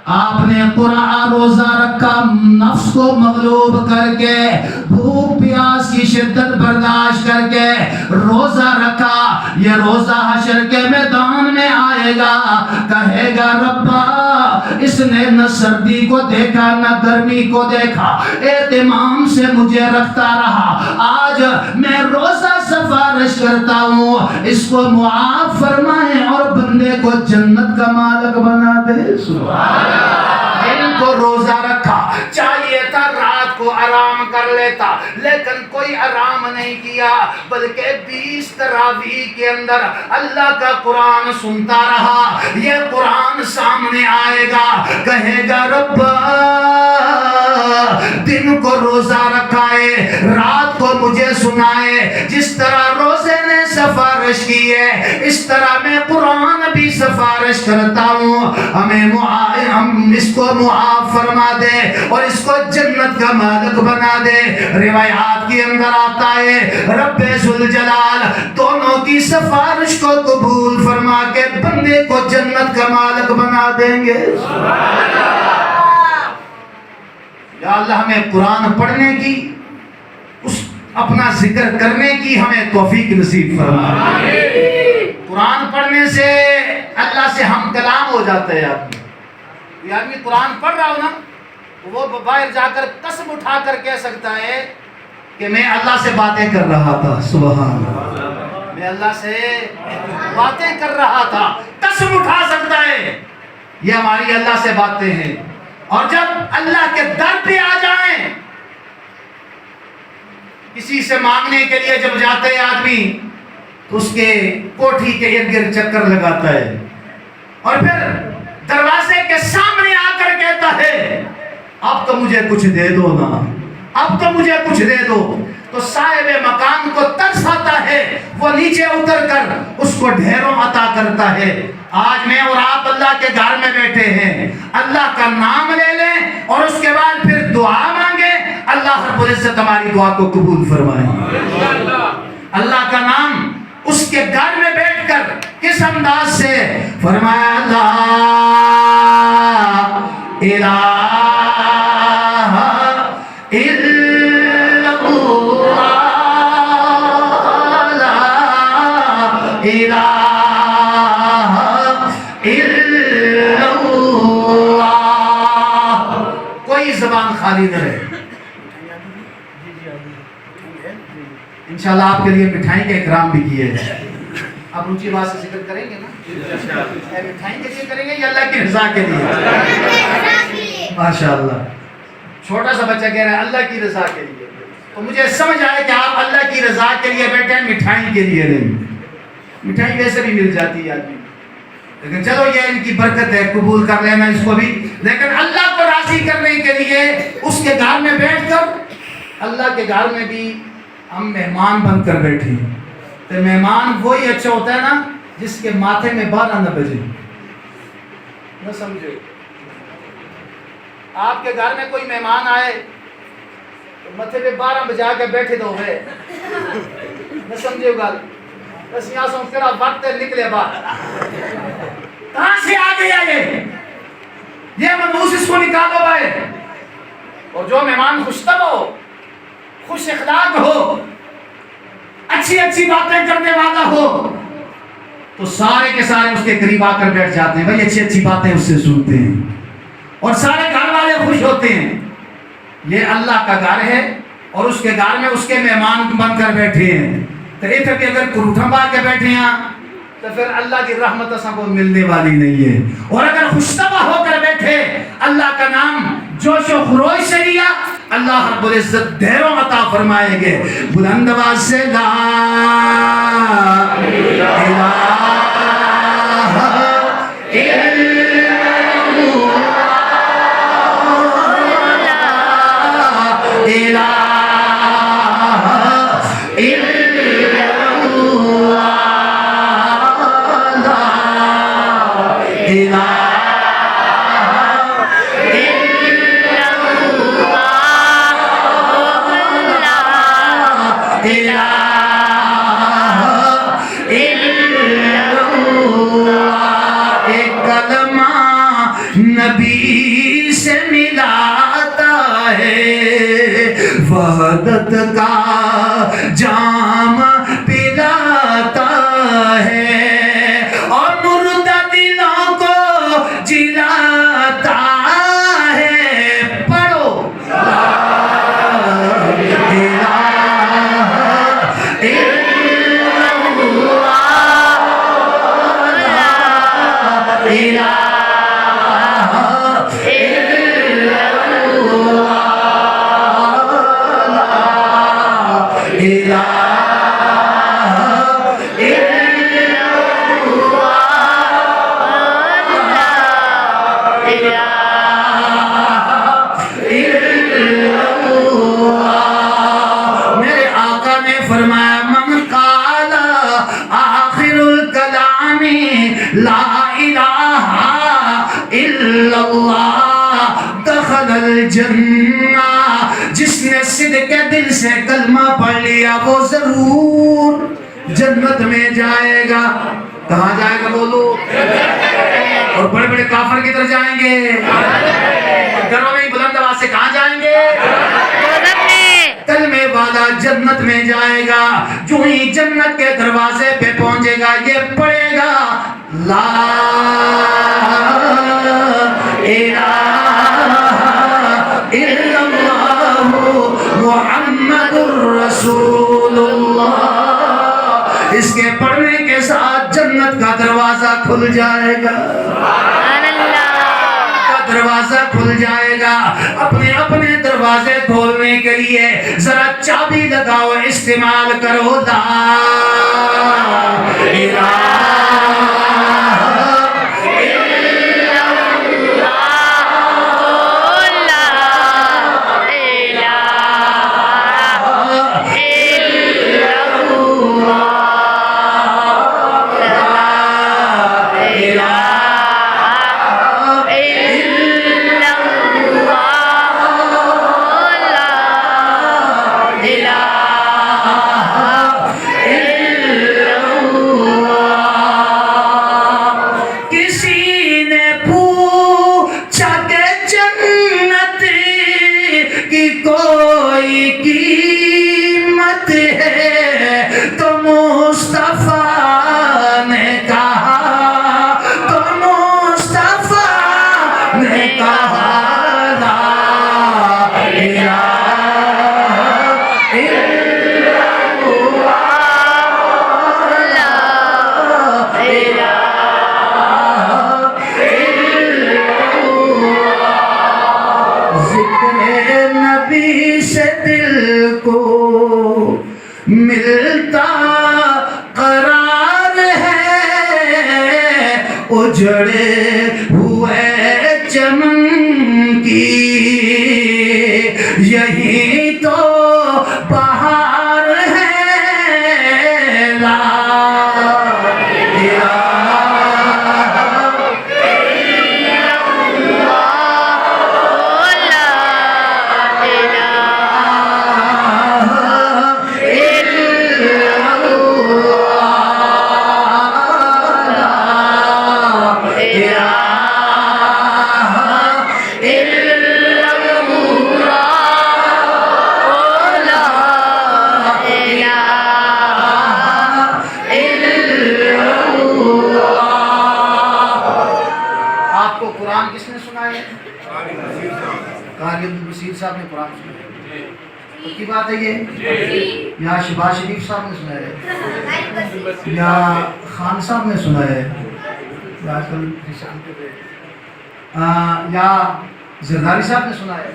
آپ نے قرآن روزہ رکھا، نفس کو مغلوب کر کے، بھوک پیاس کی شدت برداشت کر کے روزہ رکھا، یہ روزہ حشر کے میدان میں آئے گا، کہے گا ربا اس نے نہ سردی کو دیکھا نہ گرمی کو دیکھا، اہتمام سے مجھے رکھتا رہا، آج میں روزہ سفارش کرتا ہوں، اس کو معاف فرمائیں اور بندے کو جنت کا مالک بنا دے۔ سبحان اللہ۔ دن کو روزہ رکھا، چاہیے آرام کر لیتا، لیکن کوئی آرام نہیں کیا، بلکہ 20 تراویح کے اندر اللہ کا قرآن سنتا رہا۔ یہ قرآن سامنے آئے گا، کہے گا رب دن کو روزہ رکھائے، رات کو مجھے سنائے، جس طرح روزے نے سفارش کی ہے اس طرح میں قرآن بھی سفارش کرتا ہوں، ہم اس کو معاف فرما دے اور اس کو جنت کا مالک بنا دے۔ روایات کے اندر آتا ہے رب ذوالجلال دونوں کی سفارش کو قبول فرما کے بندے کو جنت کا مالک بنا دیں گے۔ یا اللہ ہمیں قرآن پڑھنے کی، اس اپنا ذکر کرنے کی ہمیں توفیق نصیب فرما۔ قرآن پڑھنے سے اللہ سے ہم کلام ہو جاتا ہے آدمی۔ یہ آدمی قرآن پڑھ رہا ہو نا، وہ باہر جا کر قسم اٹھا کر کہہ سکتا ہے کہ میں اللہ سے باتیں کر رہا تھا، سبحان اللہ، میں اللہ سے باتیں کر رہا تھا، قسم اٹھا سکتا ہے۔ یہ ہماری اللہ سے باتیں ہیں۔ اور جب اللہ کے در پہ آ جائیں، کسی سے مانگنے کے لیے جب جاتے ہیں آدمی تو اس کے کوٹھی کے ارد گرد چکر لگاتا ہے اور پھر دروازے کے سامنے آ کر کہتا ہے اب تو مجھے کچھ دے دو نا، اب تو مجھے کچھ دے دو۔ تو صاحب مکان کو ترس آتا ہے، وہ نیچے اتر کر اس کو ڈھیروں عطا کرتا ہے۔ آج میں اور آپ اللہ کے گھر میں بیٹھے ہیں، اللہ کا نام لے لیں اور اس کے بعد پھر دعا مانگے، اللہ رب العزت ہماری دعا کو قبول فرمائے۔ اللہ کا نام اس کے گھر میں بیٹھ کر کس انداز سے فرمایا، لا الہ الا اللہ، لا الہ الا اللہ، کوئی زبان خالی نہ رہے۔ انشاءاللہ آپ کے لیے مٹھائی کا اکرام بھی کیے ہیں۔ آپ اونچی آواز سے ذکر کریں گے نا؟ مٹھائی کے لیے کریں گے یا اللہ کی رضا کے لیے؟ ماشاءاللہ، چھوٹا سا بچہ کہہ رہا ہے اللہ کی رضا کے لیے، تو مجھے سمجھ آئے کہ آپ اللہ کی رضا کے لیے بیٹھے ہیں، مٹھائی کے لیے نہیں۔ مٹھائی ویسے بھی مل جاتی ہے آدمی، لیکن چلو یہ ان کی برکت ہے، قبول کر لینا اس کو بھی، لیکن اللہ کو راضی کرنے کے لیے اس کے گھر میں بیٹھ کر، اللہ کے گھر میں بھی ہم مہمان بن کر بیٹھے ہیں۔ تو مہمان وہی اچھا ہوتا ہے نا جس کے ماتھے میں 12 نہ بجے، نہ سمجھے۔ آپ کے گھر میں کوئی مہمان آئے تو ماتھے پہ 12 بجا کے بیٹھے دو گئے، نہ سمجھے گا، بس یہاں سے تیرا وقت نکلے باہر، کہاں سے آ گیا یہ منحوس، اس کو نکالو باہر۔ اور جو مہمان خوش طبع ہو، خوش اخلاق ہو، اچھی اچھی باتیں کرنے والا ہو، تو سارے کے سارے اس کے قریب آ کر بیٹھ جاتے ہیں، بھائی اچھی اچھی باتیں اس سے سنتے ہیں اور سارے گھر والے خوش ہوتے ہیں۔ یہ اللہ کا گھر ہے اور اس کے گھر میں اس کے مہمان بن کر بیٹھے ہیں، تو اتنے بھی اگر کروٹھم با کے بیٹھے ہیں تو پھر اللہ کی رحمت اساں کو ملنے والی نہیں ہے۔ اور اگر خوشطبع ہو کر بیٹھے، اللہ کا نام جوش و خروش سے لیا، اللہ رب العزت ڈھیروں عطا فرمائیں گے۔ بلند آواز سے لا الہ نبی سے ملاتا ہے، وحدت کا جام پلاتا ہے اور مردہ دلوں کو جلاتا ہے۔ پڑھو لا الہ الا اللہ، لا الہ الجنہ، جس نے صدق دل سے کلمہ پڑھ لیا وہ ضرور جنت میں جائے گا. کہاں جائے گا بولو؟ اور بڑے بڑے کافر کدھر جائیں گے؟ گھروں میں بلند آواز سے کہاں جائیں گے؟ کلمے والا جنت میں جائے گا. جو ہی جنت کے دروازے پہ پہنچے گا یہ پڑھے گا لا الہ الا اللہ محمد الرسول اللہ. اس کے پڑھنے کے ساتھ جنت کا دروازہ کھل جائے گا. دروازہ کھل جائے گا. اپنے اپنے دروازے کھولنے کے لیے ذرا چابی لگاؤ، استعمال کرو لا الہ ملتا قرار ہے اجڑے ہوئے چمن کی، یہی تو بہار ہے لا الہ صاحب نے قرآن سنا تو کی بات ہے یہ؟ یا شہباز شریف صاحب نے سنا ہے یا خان صاحب نے سنا ہے یا زرداری صاحب نے سنا ہے،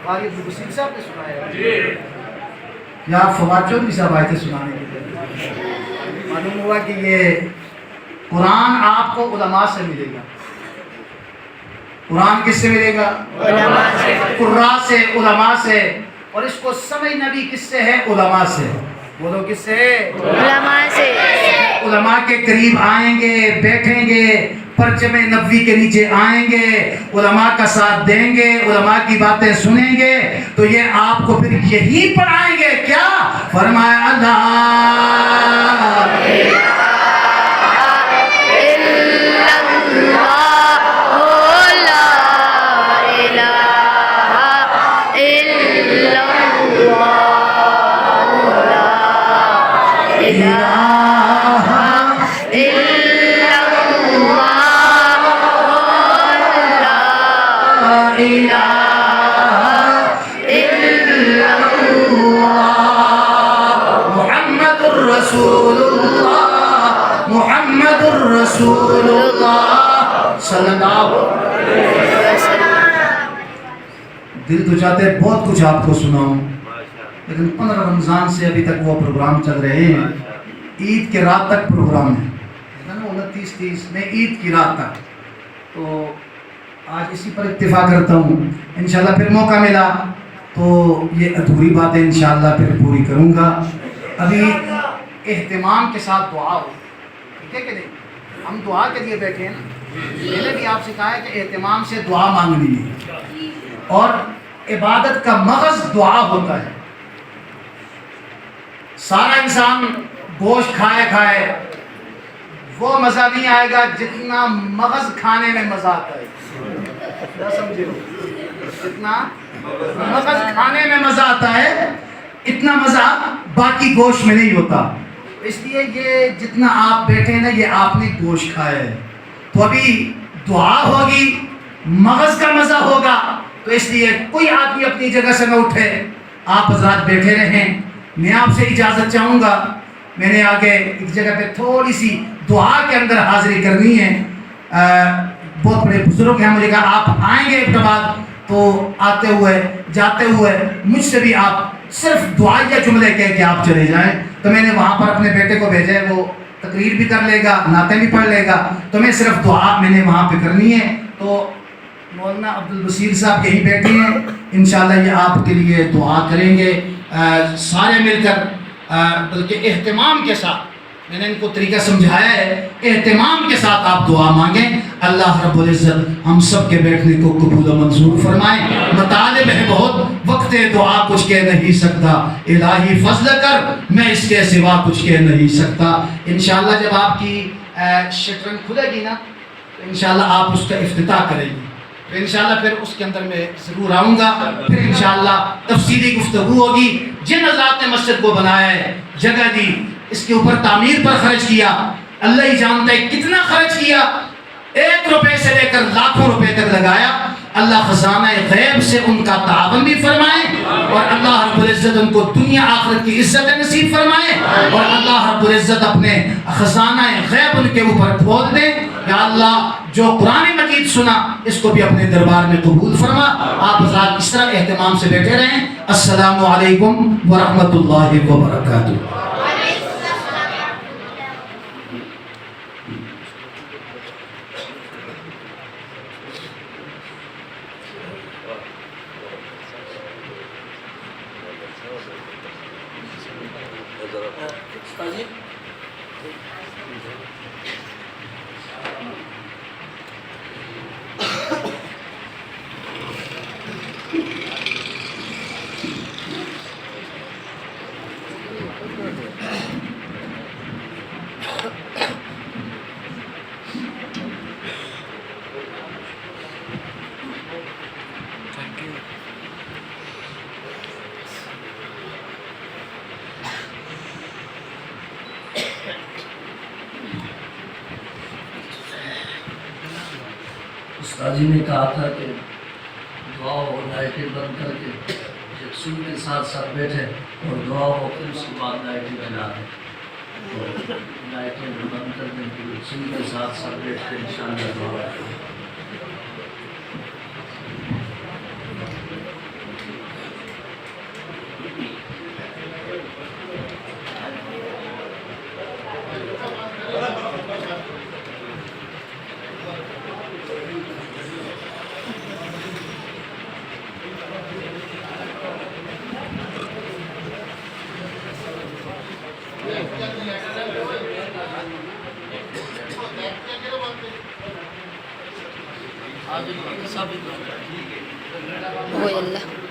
قاری عبدالبصیر صاحب نے سنا ہے، یا فواد چودھری صاحب آئے تھے سنانے کے لیے. معلوم ہوا کہ یہ قرآن آپ کو علماء سے ملے گا. قرآن کس سے ملے گا؟ علماء سے، قراء سے، علماء سے. اور اس کو سمجھنا بھی کس سے ہے؟ علماء سے. بولو کس سے؟ علماء سے. علماء کے قریب آئیں گے، بیٹھیں گے، پرچم نبوی کے نیچے آئیں گے، علماء کا ساتھ دیں گے، علماء کی باتیں سنیں گے تو یہ آپ کو پھر یہی پڑھائیں گے. کیا فرمایا اللہ محمد الرسول اللہ صلی اللہ علیہ وسلم. دل تو چاہتے ہیں بہت کچھ آپ کو سناؤں، لیکن 15 رمضان سے ابھی تک وہ پروگرام چل رہے ہیں. عید کے رات تک پروگرام ہے 29 30 میں عید کی رات تک. تو آج اسی پر اکتفا کرتا ہوں. انشاءاللہ پھر موقع ملا تو یہ ادھوری باتیں انشاءاللہ پھر پوری کروں گا. ابھی اہتمام کے ساتھ دعا ہو، ٹھیک ہے کہ نہیں؟ ہم دعا کے لیے بیٹھے ہیں نا. میں نے بھی آپ سے کہا ہے کہ اہتمام سے دعا مانگنی ہے. اور عبادت کا مغز دعا ہوتا ہے. سارا انسان گوشت کھائے وہ مزہ نہیں آئے گا جتنا مغز کھانے میں مزہ آتا ہے. کیا سمجھے ہو؟ جتنا مغز کھانے میں مزہ آتا ہے اتنا مزہ باقی گوشت میں نہیں ہوتا. اس لیے یہ جتنا آپ بیٹھے ہیں نا یہ آپ نے گوشت کھایا ہے, تو ابھی دعا ہوگی, مغز کا مزہ ہوگا. تو اس لیے کوئی آدمی اپنی جگہ سے نہ اٹھے, آپ حضرات بیٹھے رہیں. میں آپ سے اجازت چاہوں گا, میں نے آگے ایک جگہ پہ تھوڑی سی دعا کے اندر حاضری کرنی ہے. بہت بڑے بزرگ ہیں, مجھے کہا آپ آئیں گے ایک بعد, تو آتے ہوئے جاتے ہوئے مجھ سے بھی آپ صرف دعائیہ جملے کہہ کے آپ چلے جائیں. تو میں نے وہاں پر اپنے بیٹے کو بھیجا ہے, وہ تقریر بھی کر لے گا, نعتیں بھی پڑھ لے گا. تو میں صرف دعا میں نے وہاں پہ کرنی ہے. تو مولانا عبدالبصیر صاحب یہیں بیٹھے ہیں, انشاءاللہ یہ آپ کے لیے دعا کریں گے سارے مل کر, بلکہ اہتمام کے ساتھ. میں نے ان کو طریقہ سمجھایا ہے, اہتمام کے ساتھ آپ دعا مانگیں. اللہ رب العزت ہم سب کے بیٹھنے کو قبول و منظور فرمائیں. مطالب ہے بہت, وقت دعا کچھ کہہ نہیں سکتا, الہی فضل کر میں اس کے سوا کچھ کہہ نہیں سکتا. انشاءاللہ جب آپ کی شٹرنگ کھلے گی نا تو انشاءاللہ آپ اس کا افتتاح کریں گی. تو انشاءاللہ پھر اس کے اندر میں ضرور آؤں گا. پھر انشاءاللہ تفصیلی گفتگو ہوگی. جن حضرات نے مسجد کو بنایا ہے, جگہ دی, اس کے اوپر تعمیر پر خرچ کیا, اللہ ہی جانتا ہے کتنا خرچ کیا, 1 روپے سے لے کر لاکھوں روپے تک لگایا. اللہ خزانہ غیب سے ان کا تعاون بھی فرمائے, اور اللہ رب العزت ان کو دنیا آخرت کی عزت نصیب فرمائے, اور اللہ رب العزت اپنے خزانہ غیب ان کے اوپر کھول دے. یا اللہ جو قرآن مجید سنا اس کو بھی اپنے دربار میں قبول فرما. آپ حضرات اس طرح اہتمام سے بیٹھے رہیں. السلام علیکم ورحمۃ اللہ وبرکاتہ. استاد جی نے کہا تھا کہ دعا ہو, لائٹیں بند کر کے یکسوئی کے ساتھ سب بیٹھے اور دعا ہو کے اس کے بعد لائٹیں جلا دیں. تو لائٹیں بند کر دیں, یکسوئی کے ساتھ سب بیٹھ کے انشاءاللہ دعا کریں. اوہ اللہ